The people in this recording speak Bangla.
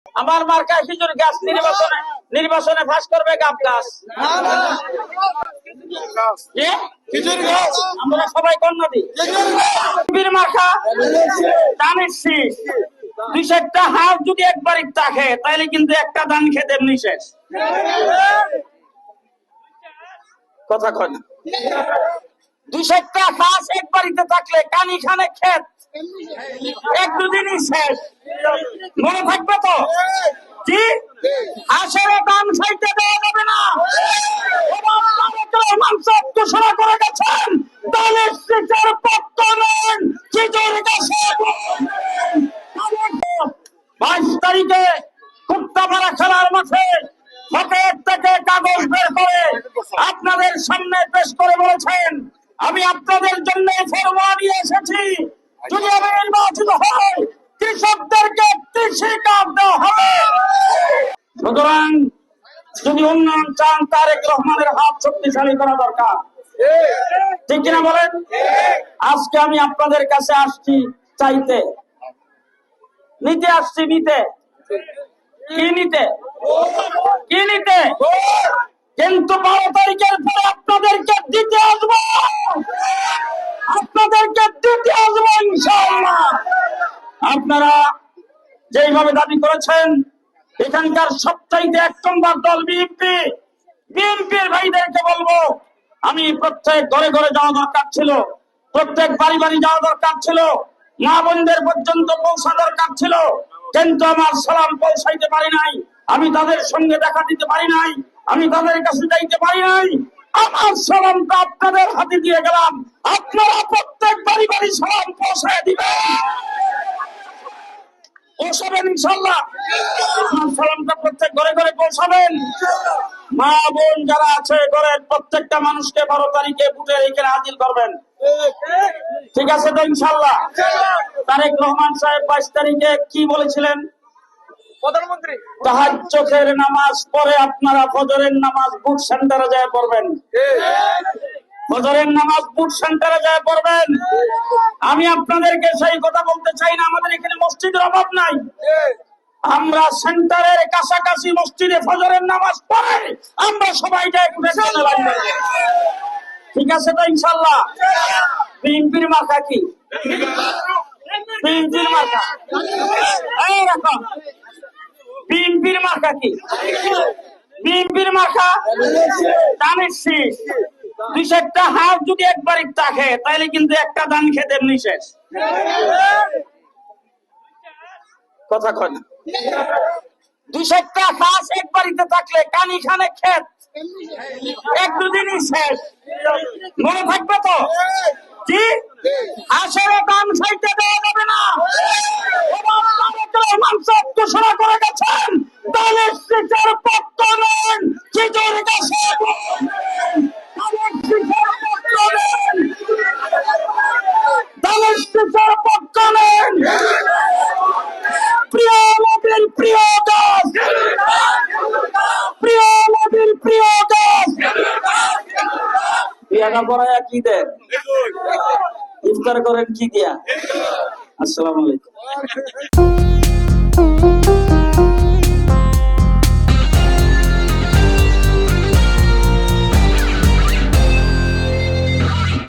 আমার মার্কা খেজুর গাছ নির্বাচনে ফাঁস করবে গাব গাছ। আমরা সবাই কন্যা দিই মার্কা দানের শীষ। দুই চারটা হাত যদি একবারই থাকে তাহলে কিন্তু একটা দান খেতে এমনি শেষ। কথা কয় না। দুই চারটা হাঁস এক বাড়িতে থাকলে কানি খানে খেত এক দুদিনই শেষ। মনে থাকবে তো? কি হাঁসের দাম চাইতে দেওয়া যাবে না। ঘোষণা করে গেছেন দলের শিকার পক্ষ নেন। 22 তারিখে কুত্তাপাড়া খেলার মাঠে পকেট থেকে কাগজ বের করে আপনাদের সামনে পেশ করে বলেছেন, আমি আপনাদের জন্য ফরমান নিয়ে এসেছি, যদি আমি নির্বাচিত হই কৃষকদেরকে কৃষি কার্ড দেওয়া হবে। সুতরাং যদি উন্নয়ন চান তারেক রহমানের হাত শক্তিশালী করা দরকার, ঠিক কিনা বলেন? আজকে আমি আপনাদের কাছে আসছি চাইতে, নিতে আসছি, নিতে কি নিতে কি নিতে, কিন্তু 12 তারিখের পরে আপনাদেরকে দিতে আসবো, আপনাদেরকে দিতে আসবো ইনশাআল্লাহ। আপনারা যেইভাবে দাবি করেছেন, এখানকার সবচাইতে 1 নম্বর দল বিএনপি, বিএনপির ভাইদেরকে বলবো, আমি প্রত্যেক ঘরে ঘরে যাওয়া দরকার ছিল, প্রত্যেক বাড়ি বাড়ি যাওয়া দরকার ছিল, মা বোনদের পর্যন্ত পৌঁছা দরকার ছিল, কিন্তু আমার সালাম পৌঁছাইতে পারি নাই, আমি তাদের সঙ্গে দেখা দিতে পারি নাই, আমি তাদের কাছে যাইতে পারি নাই। আমার সালামটা আপনাদের হাতে দিয়ে গেলাম, আপনারা প্রত্যেক বাড়ি বাড়ি সালাম পৌঁছায় দিবেন, পৌঁছাবেন ইনশাআল্লাহ। আমার সালামটা প্রত্যেক ঘরে ঘরে পৌঁছাবেন। মা বোন যারা আছে ঘরের প্রত্যেকটা মানুষকে 12 তারিখে ভোটের এখানে হাজির করবেন, ঠিক আছে তো ইনশাআল্লাহ? তারেক রহমান সাহেব 22 তারিখে কি বলেছিলেন? প্রধানমন্ত্রী তাহাজ্জুদের নামাজ পড়ে আপনারা ফজরের নামাজ বুট সেন্টারে যায় পড়বেন, ফজরের নামাজ বুট সেন্টারে যায় পড়বেন। আমি আপনাদেরকে সেই কথা বলতে চাই না, আমাদের এখানে মসজিদের অভাব নাই, আমরা সেন্টারের কাছাকাছি মসজিদে ফজরের নামাজ পড়ে আমরা সবাই যাই, ঠিক আছে তো ইনশাআল্লাহ? বিএনপির মার্কা কি? বিএনপির মার্কা এই রকম। বিএনপির মার্কা কি? বিএনপির মার্কা দানের শীষ। দুই চারটা হাত যদি একবারই থাকে তাহলে কিন্তু একটা দান খেতে এমনি শেষ। কথা কয় না। দুই চারটা হাঁস এক বাড়িতে থাকলে কানি খানে খেত এক দুদিনই শেষ। মনে থাকবে তো? কি হাঁসের দাম চাইতে দেওয়া যাবে না। ঘোষণা করে গেছেন দলের শিকার পক্ষ নেন। খেজুর গাছে দলের শিকার পক্ষ নেন, দলের শিকার পক্ষ নেন। প্রিয় নবীর প্রিয় গাছ, প্রিয় নবীর প্রিয় গাছ। বিয়াটা পড়ায়া কি দেন? ইফতার করেন কি দিয়া? আসসালামু আলাইকুম।